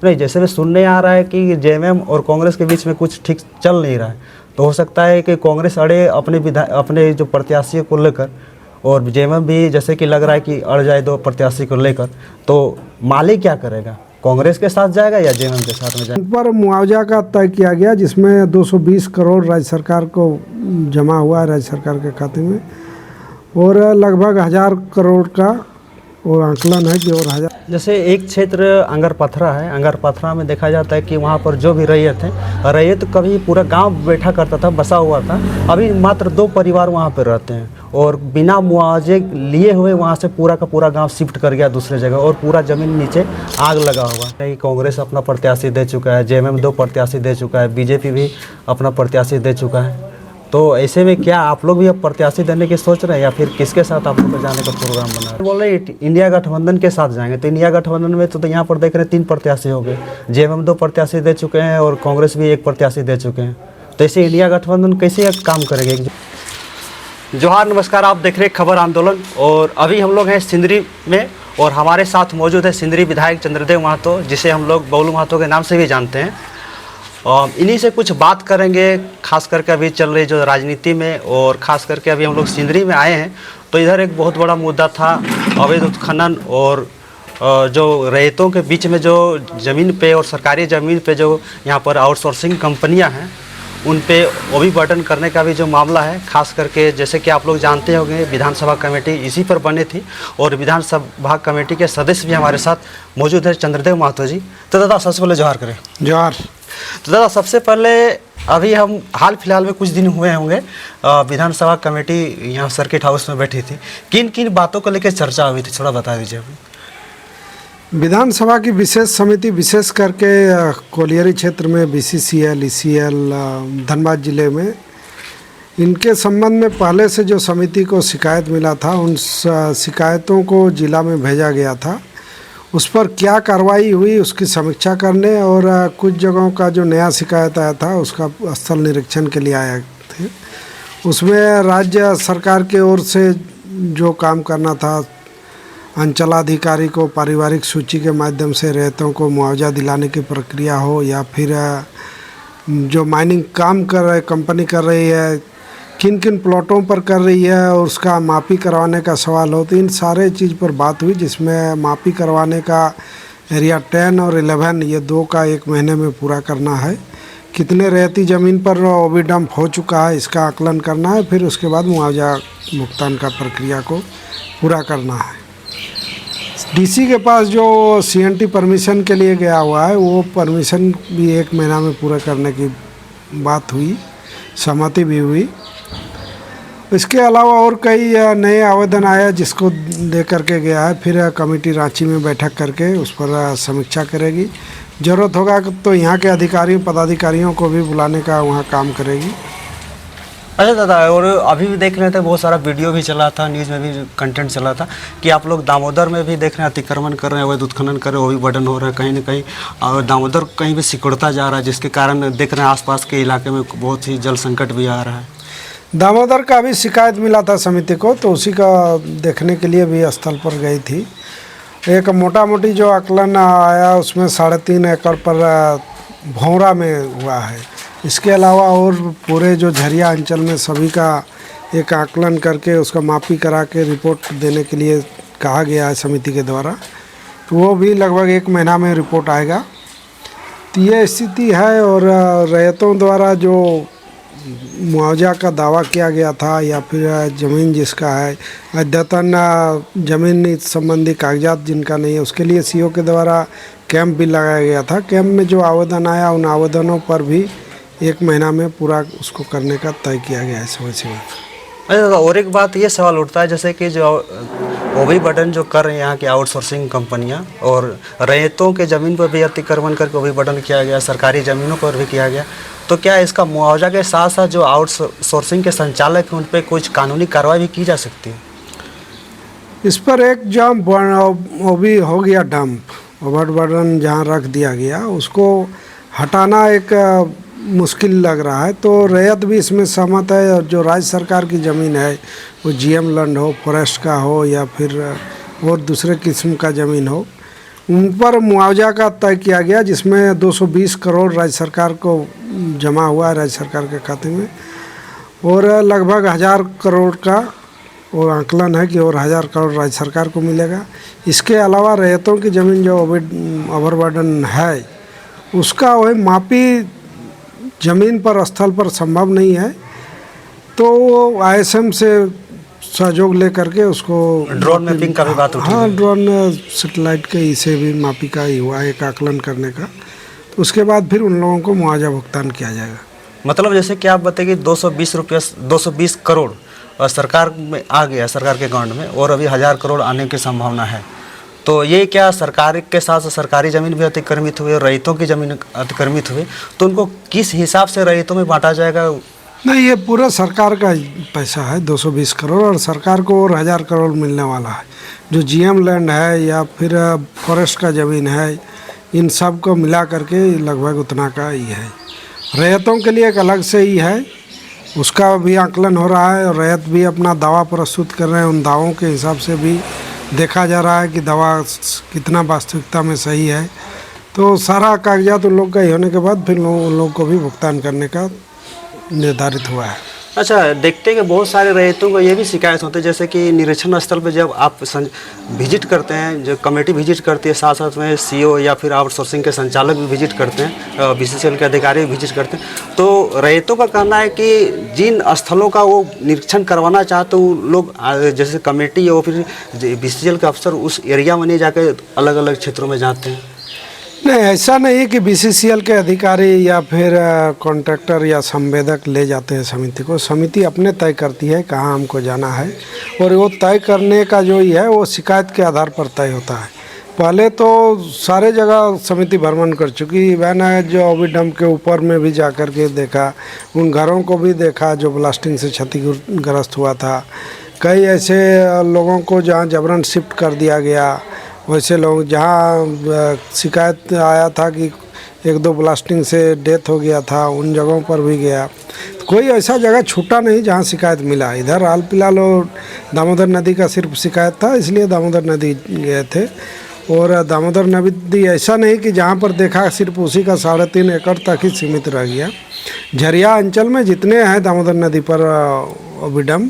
नहीं, जैसे भी सुनने आ रहा है कि जेएमएम और कांग्रेस के बीच में कुछ ठीक चल नहीं रहा है, तो हो सकता है कि कांग्रेस अड़े अपने जो प्रत्याशी को लेकर, और जेएमएम भी जैसे कि लग रहा है कि अड़ जाए दो प्रत्याशी को लेकर, तो माले क्या करेगा, कांग्रेस के साथ जाएगा या जेएमएम के साथ में जाएगा? पर मुआवजा का तय किया गया जिसमें 220 करोड़ राज्य सरकार को जमा हुआ है राज्य सरकार के खाते में, और लगभग 1000 करोड़ का और आंकलन है कि और 1000। जैसे एक क्षेत्र अंगरपथरा है, अंगरपथरा में देखा जाता है कि वहाँ पर जो भी रैयत है, रैयत कभी पूरा गांव बैठा करता था, बसा हुआ था, अभी मात्र 2 परिवार वहाँ पर रहते हैं और बिना मुआवजे लिए हुए वहाँ से पूरा का पूरा गांव शिफ्ट कर गया दूसरे जगह और पूरा ज़मीन नीचे आग लगा हुआ है। कांग्रेस अपना प्रत्याशी दे चुका है, जेएमएम 2 प्रत्याशी दे चुका है, बीजेपी भी अपना प्रत्याशी दे चुका है, तो ऐसे में क्या आप लोग भी अब प्रत्याशी देने की सोच रहे हैं या फिर किसके साथ आप लोग को जाने का प्रोग्राम बना है? बोल रहे इंडिया गठबंधन के साथ जाएंगे, तो इंडिया गठबंधन में तो यहाँ पर देख रहे हैं 3 प्रत्याशी हो गए, जेएमएम 2 प्रत्याशी दे चुके हैं और कांग्रेस भी 1 प्रत्याशी दे चुके हैं, तो ऐसे इंडिया गठबंधन कैसे काम करेंगे? जोहार, नमस्कार, आप देख रहे हैं खबर आंदोलन और अभी हम लोग हैं सिंदरी में और हमारे साथ मौजूद है सिंदरी विधायक चंद्रदेव महतो, जिसे हम लोग बबलू महतो के नाम से भी जानते हैं। इन्हीं से कुछ बात करेंगे, खास करके अभी चल रही जो राजनीति में, और ख़ास करके अभी हम लोग सिंदरी में आए हैं तो इधर एक बहुत बड़ा मुद्दा था अवैध उत्खनन और जो रैयतों के बीच में जो ज़मीन पे और सरकारी ज़मीन पे जो यहाँ पर आउटसोर्सिंग कंपनियाँ हैं उन पे ओबी बर्डन करने का भी जो मामला है, खास करके जैसे कि आप लोग जानते होंगे विधानसभा कमेटी इसी पर बनी थी और विधानसभा कमेटी के सदस्य भी हमारे साथ मौजूद है चंद्रदेव महतो जी। तो दादा सबसे पहले जोहार करें। जोहार। तो दादा सबसे पहले अभी हम हाल फिलहाल में कुछ दिन हुए होंगे विधानसभा कमेटी यहाँ सर्किट हाउस में बैठी थी, किन किन बातों को लेकर चर्चा हुई थी, थोड़ा बता दीजिए हमें। विधानसभा की विशेष समिति विशेष करके कोलियरी क्षेत्र में बीसीसीएल, ईसीएल, धनबाद जिले में, इनके संबंध में पहले से जो समिति को शिकायत मिला था उन शिकायतों को जिला में भेजा गया था, उस पर क्या कार्रवाई हुई उसकी समीक्षा करने और कुछ जगहों का जो नया शिकायत आया था उसका स्थल निरीक्षण के लिए आए थे। उसमें राज्य सरकार की ओर से जो काम करना था, अंचलाधिकारी को पारिवारिक सूची के माध्यम से रैयतों को मुआवजा दिलाने की प्रक्रिया हो, या फिर जो माइनिंग काम कर रहे कंपनी कर रही है किन किन प्लॉटों पर कर रही है और उसका मापी करवाने का सवाल हो, तो इन सारे चीज़ पर बात हुई, जिसमें मापी करवाने का एरिया 10 और 11 ये 2 का 1 महीने में पूरा करना है, कितने रैयती ज़मीन पर ओबी डंप हो चुका है इसका आकलन करना है, फिर उसके बाद मुआवजा भुगतान का प्रक्रिया को पूरा करना है। डीसी के पास जो सीएनटी परमिशन के लिए गया हुआ है वो परमिशन भी 1 महीना में पूरा करने की बात हुई, सहमति भी हुई। इसके अलावा और कई नए आवेदन आया जिसको दे करके गया है, फिर कमेटी रांची में बैठक करके उस पर समीक्षा करेगी, ज़रूरत होगा तो यहाँ के अधिकारी पदाधिकारियों को भी बुलाने का वहाँ काम करेगी। अच्छा दादा, और अभी भी देख रहे थे बहुत सारा वीडियो भी चला था, न्यूज़ में भी कंटेंट चला था कि आप लोग दामोदर में भी देख रहे हैं अतिक्रमण कर रहे हैं, अवैध उत्खनन कर रहे हैं, वो भी बर्डन हो रहा है कहीं ना कहीं, और दामोदर कहीं भी सिकुड़ता जा रहा है, जिसके कारण देख रहे हैं आसपास के इलाके में बहुत ही जल संकट भी आ रहा है। दामोदर का भी शिकायत मिला था समिति को, तो उसी का देखने के लिए भी स्थल पर गई थी। एक मोटा मोटी जो आकलन आया उसमें 3.5 एकड़ पर भौरा में हुआ है। इसके अलावा और पूरे जो झरिया अंचल में सभी का एक आकलन करके उसका मापी करा के रिपोर्ट देने के लिए कहा गया है समिति के द्वारा, तो वो भी लगभग 1 महीना में रिपोर्ट आएगा। तो ये स्थिति है। और रैयतों द्वारा जो मुआवजा का दावा किया गया था या फिर ज़मीन जिसका है, अद्यतन ज़मीन संबंधी कागजात जिनका नहीं है, उसके लिए सीओ के द्वारा कैंप भी लगाया गया था। कैंप में जो आवेदन आया उन आवेदनों पर भी 1 महीना में पूरा उसको करने का तय किया गया है समय सीमा। अच्छा, और एक बात ये सवाल उठता है, जैसे कि जो ओबी बर्डन जो कर रहे हैं यहाँ की आउटसोर्सिंग कंपनियाँ, और रैयतों के ज़मीन पर भी अतिक्रमण करके ओबी बर्डन किया गया, सरकारी ज़मीनों पर भी किया गया, तो क्या इसका मुआवजा के साथ साथ जो आउटसोर्सिंग के संचालक हैं उन पर कुछ कानूनी कार्रवाई भी की जा सकती है? इस पर एक जब ओबी हो गया डंप, ओवर बर्डन जहाँ रख दिया गया उसको हटाना एक मुश्किल लग रहा है, तो रैयत भी इसमें सहमत है। और जो राज्य सरकार की ज़मीन है वो जीएम लैंड हो, फॉरेस्ट का हो या फिर और दूसरे किस्म का ज़मीन हो, उन पर मुआवजा का तय किया गया, जिसमें 220 करोड़ राज्य सरकार को जमा हुआ है राज्य सरकार के खाते में, और लगभग 1000 करोड़ का वो आंकलन है कि और 1000 करोड़ राज्य सरकार को मिलेगा। इसके अलावा रैयतों की ज़मीन जो ओवरबर्डन है उसका वही मापी ज़मीन पर स्थल पर संभव नहीं है, तो वो ISM से सहयोग ले करके उसको ड्रोन मैपिंग का भी बात उठी। हाँ, ड्रोन सेटेलाइट के इसे भी मापी का ही हुआ एक आकलन करने का, तो उसके बाद फिर उन लोगों को मुआवजा भुगतान किया जाएगा। मतलब जैसे कि आप बताइए 220 करोड़ सरकार में आ गया, सरकार के अकाउंट में, और अभी 1000 करोड़ आने की संभावना है। तो ये क्या सरकार के साथ सरकारी ज़मीन भी अतिक्रमित हुई और रैयतों की ज़मीन अतिक्रमित हुई, तो उनको किस हिसाब से रैयतों में बांटा जाएगा? नहीं, ये पूरा सरकार का पैसा है 220 करोड़, और सरकार को और 1000 करोड़ मिलने वाला है। जो GM लैंड है या फिर फॉरेस्ट का ज़मीन है, इन सब को मिला करके लगभग उतना का ही है। रैयतों के लिए एक अलग से ही है, उसका भी आकलन हो रहा है, और रैयत भी अपना दावा प्रस्तुत कर रहे हैं। उन दावों के हिसाब से भी देखा जा रहा है कि दावा कितना वास्तविकता में सही है। तो सारा कागजात उन लोग का ही होने के बाद फिर उन लोग को भी भुगतान करने का निर्धारित हुआ है। अच्छा, देखते हैं कि बहुत सारे रैयतों को ये भी शिकायत होती है, जैसे कि निरीक्षण स्थल पर जब आप विजिट करते हैं, जो कमेटी विजिट करती है, साथ साथ में CO या फिर आउटसोर्सिंग के संचालक भी विजिट करते हैं, BCCL के अधिकारी भी विजिट करते हैं, तो रैयतों का कहना है कि जिन स्थलों का वो निरीक्षण करवाना चाहते वो लोग, जैसे कमेटी या फिर BCCL के अफसर उस एरिया में नहीं जाकर अलग अलग क्षेत्रों में जाते हैं। नहीं, ऐसा नहीं है कि BCCL के अधिकारी या फिर कॉन्ट्रैक्टर या संवेदक ले जाते हैं समिति को। समिति अपने तय करती है कहाँ हमको जाना है, और वो तय करने का जो ही है वो शिकायत के आधार पर तय होता है। पहले तो सारे जगह समिति भ्रमण कर चुकी। मैंने जो ओविडम के ऊपर में भी जा कर के देखा, उन घरों को भी देखा जो ब्लास्टिंग से क्षतिग्रस्त हुआ था। कई ऐसे लोगों को जहाँ जबरन शिफ्ट कर दिया गया, वैसे लोग जहाँ शिकायत आया था कि 1-2 ब्लास्टिंग से डेथ हो गया था, उन जगहों पर भी गया। कोई ऐसा जगह छूटा नहीं जहाँ शिकायत मिला। इधर हाल फिलहाल दामोदर नदी का सिर्फ शिकायत था, इसलिए दामोदर नदी गए थे। और दामोदर नदी ऐसा नहीं कि जहाँ पर देखा सिर्फ उसी का 3.5 एकड़ तक ही सीमित रह गया। झरिया अंचल में जितने हैं दामोदर नदी पर ओविडम,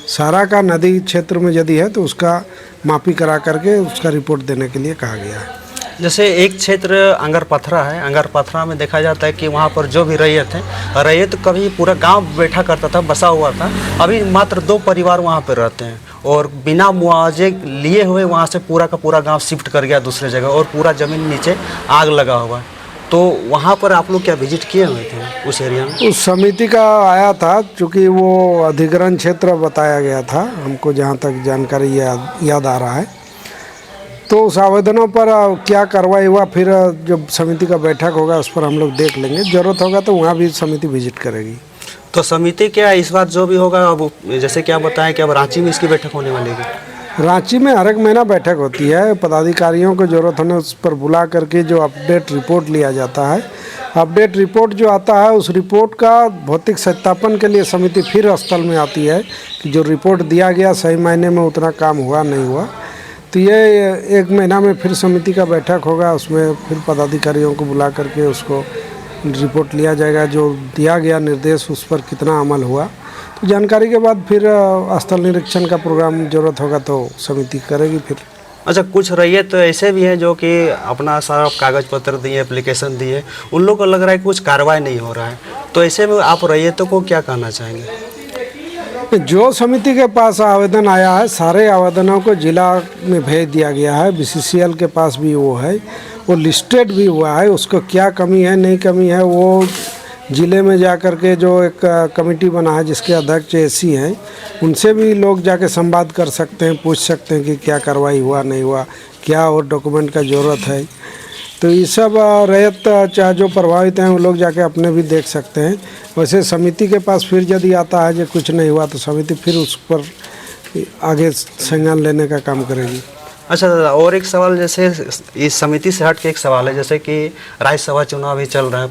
सारा का नदी क्षेत्र में यदि है तो उसका मापी करा करके उसका रिपोर्ट देने के लिए कहा गया है। जैसे एक क्षेत्र अंगर पथरा है, अंगर पथरा में देखा जाता है कि वहाँ पर जो भी रैयत है, रैयत कभी पूरा गांव बैठा करता था, बसा हुआ था। अभी मात्र 2 परिवार वहाँ पर रहते हैं, और बिना मुआवजे लिए हुए वहाँ से पूरा का पूरा गांव शिफ्ट कर गया दूसरे जगह, और पूरा ज़मीन नीचे आग लगा हुआ है। तो वहाँ पर आप लोग क्या विजिट किए हुए थे उस एरिया में? उस समिति का आया था, चूँकि वो अधिग्रहण क्षेत्र बताया गया था हमको, जहाँ तक जानकारी याद आ रहा है। तो उस आवेदनों पर क्या कार्रवाई हुआ, फिर जब समिति का बैठक होगा उस पर हम लोग देख लेंगे। ज़रूरत होगा तो वहाँ भी समिति विजिट करेगी। तो समिति क्या इस बार जो भी होगा, अब जैसे क्या बताएं कि अब रांची में इसकी बैठक होने वाली है? रांची में हर एक महीना बैठक होती है। पदाधिकारियों को ज़रूरत होने उस पर बुला करके जो अपडेट रिपोर्ट लिया जाता है। अपडेट रिपोर्ट जो आता है, उस रिपोर्ट का भौतिक सत्यापन के लिए समिति फिर स्थल में आती है कि जो रिपोर्ट दिया गया सही मायने में उतना काम हुआ नहीं हुआ। तो ये 1 महीना में फिर समिति का बैठक होगा, उसमें फिर पदाधिकारियों को बुला करके उसको रिपोर्ट लिया जाएगा, जो दिया गया निर्देश उस पर कितना अमल हुआ। तो जानकारी के बाद फिर स्थल निरीक्षण का प्रोग्राम ज़रूरत होगा तो समिति करेगी फिर। अच्छा, कुछ रैयत तो ऐसे भी हैं जो कि अपना सारा कागज पत्र दिए, एप्लीकेशन दिए, उन लोगों को लग रहा है कि कुछ कार्रवाई नहीं हो रहा है। तो ऐसे में आप रैयतों को क्या कहना चाहेंगे? जो समिति के पास आवेदन आया है, सारे आवेदनों को जिला में भेज दिया गया है। BCCL के पास भी वो है, वो लिस्टेड भी हुआ है। उसको क्या कमी है नहीं कमी है, वो ज़िले में जा कर के जो एक कमेटी बना है जिसके अध्यक्ष AC हैं, उनसे भी लोग जाके संवाद कर सकते हैं, पूछ सकते हैं कि क्या कार्रवाई हुआ नहीं हुआ, क्या और डॉक्यूमेंट का ज़रूरत है। तो ये सब रैयत चाहे जो प्रभावित हैं वो लोग जाके अपने भी देख सकते हैं। वैसे समिति के पास फिर यदि आता है जो कुछ नहीं हुआ तो समिति फिर उस पर आगे संज्ञान लेने का काम करेगी। अच्छा दादा, और एक सवाल, जैसे इस समिति से हट के एक सवाल है, जैसे कि राज्यसभा चुनाव भी चल रहा है,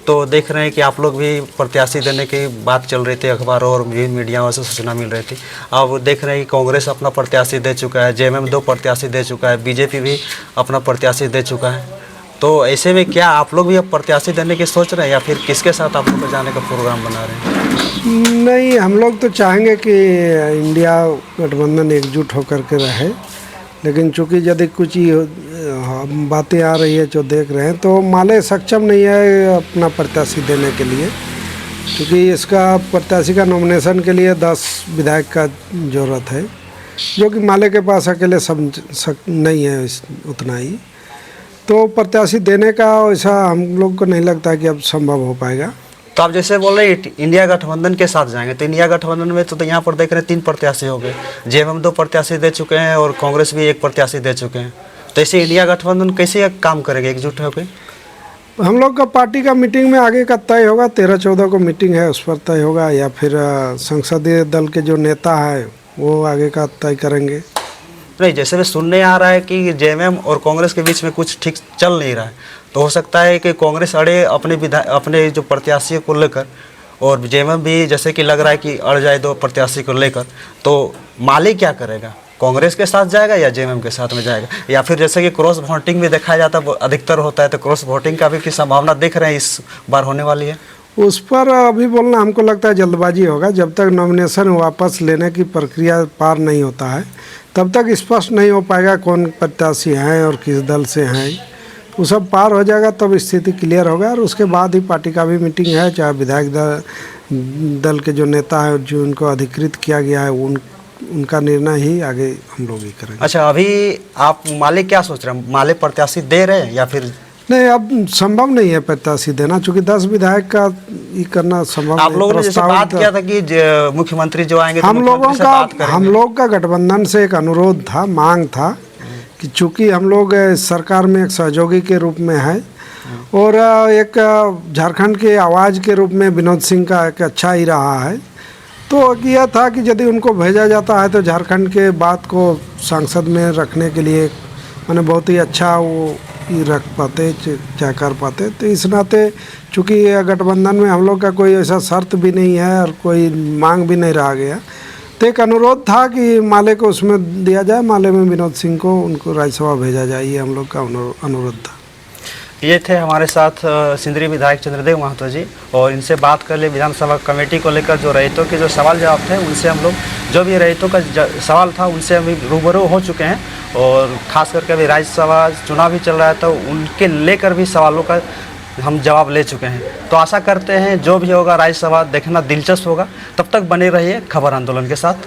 तो देख रहे हैं कि आप लोग भी प्रत्याशी देने की बात चल रही थी, अखबारों और विभिन्न मीडिया से सूचना मिल रही थी। अब देख रहे हैं कि कांग्रेस अपना प्रत्याशी दे चुका है, जेएमएम 2 प्रत्याशी दे चुका है, बीजेपी भी अपना प्रत्याशी दे चुका है। तो ऐसे में क्या आप लोग भी अब प्रत्याशी देने की सोच रहे हैं या फिर किसके साथ आप लोग जाने का प्रोग्राम बना रहे हैं? नहीं, हम लोग तो चाहेंगे कि इंडिया गठबंधन एकजुट होकर के रहे, लेकिन चूंकि यदि कुछ ही बातें आ रही है जो देख रहे हैं, तो माले सक्षम नहीं है अपना प्रत्याशी देने के लिए, क्योंकि इसका प्रत्याशी का नॉमिनेशन के लिए 10 विधायक का ज़रूरत है, जो कि माले के पास अकेले नहीं है उतना ही। तो प्रत्याशी देने का ऐसा हम लोग को नहीं लगता कि अब संभव हो पाएगा। तो आप जैसे बोल रहे हैं इंडिया गठबंधन के साथ जाएंगे, तो इंडिया गठबंधन में तो यहाँ पर देख रहे हैं 3 प्रत्याशी हो गए, जेएमएम 2 प्रत्याशी दे चुके हैं और कांग्रेस भी 1 प्रत्याशी दे चुके हैं। तो ऐसे इंडिया गठबंधन कैसे काम करेगा एकजुट होकर? हम लोग का पार्टी का मीटिंग में आगे का तय होगा, 13-14 को मीटिंग है, उस पर तय होगा, या फिर संसदीय दल के जो नेता है वो आगे का तय करेंगे। नहीं, जैसे भी सुनने आ रहा है कि जेएमएम और कांग्रेस के बीच में कुछ ठीक चल नहीं रहा है, तो हो सकता है कि कांग्रेस अड़े अपने जो प्रत्याशी को लेकर, और जेएमएम भी जैसे कि लग रहा है कि अड़ जाए 2 प्रत्याशी को लेकर। तो माले क्या करेगा, कांग्रेस के साथ जाएगा या जेएमएम के साथ में जाएगा, या फिर जैसे कि क्रॉस वोटिंग में देखा जाता अधिकतर होता है, तो क्रॉस वोटिंग का भी की संभावना देख रहे हैं इस बार होने वाली है? उस पर अभी बोलना हमको लगता है जल्दबाजी होगा। जब तक नॉमिनेशन वापस लेने की प्रक्रिया पार नहीं होता है, तब तक स्पष्ट नहीं हो पाएगा कौन प्रत्याशी हैं और किस दल से हैं। वो सब पार हो जाएगा तब स्थिति क्लियर होगा, और उसके बाद ही पार्टी का भी मीटिंग है, चाहे विधायक दल के जो नेता है जो उनको अधिकृत किया गया है उनका निर्णय ही आगे हम लोग ही करेंगे। अच्छा, अभी आप माले क्या सोच रहे हैं, माले प्रत्याशी दे रहे हैं या फिर नहीं? अब संभव नहीं है प्रत्याशी देना, चूँकि 10 विधायक का ये करना संभव नहीं। आप लोगों ने जैसे बात किया था कि मुख्यमंत्री जो आएंगे तो हम मुख्यमंत्री लोग का गठबंधन से एक अनुरोध था, मांग था कि चूँकि हम लोग सरकार में एक सहयोगी के रूप में है, और एक झारखंड के आवाज़ के रूप में विनोद सिंह का एक अच्छा ही रहा है, तो यह था कि यदि उनको भेजा जाता है तो झारखंड के बात को संसद में रखने के लिए मैंने बहुत ही अच्छा वो रख पाते, क्या कर पाते। तो इस नाते चूँकि गठबंधन में हम लोग का कोई ऐसा शर्त भी नहीं है और कोई मांग भी नहीं रहा गया, तो एक अनुरोध था कि माले को उसमें दिया जाए, माले में विनोद सिंह को उनको राज्यसभा भेजा जाए, ये हम लोग का अनुरोध था। ये थे हमारे साथ सिंदरी विधायक चंद्रदेव महतो जी, और इनसे बात कर ले विधानसभा कमेटी को लेकर जो रैयतों के जो सवाल जवाब थे उनसे हम लोग, जो भी रैयतों का सवाल था उनसे अभी रूबरू हो चुके हैं, और ख़ास करके अभी राज्यसभा चुनाव भी चल रहा है तो उनके लेकर भी सवालों का हम जवाब ले चुके हैं। तो आशा करते हैं जो भी होगा राज्यसभा देखना दिलचस्प होगा। तब तक बने रहिए खबर आंदोलन के साथ।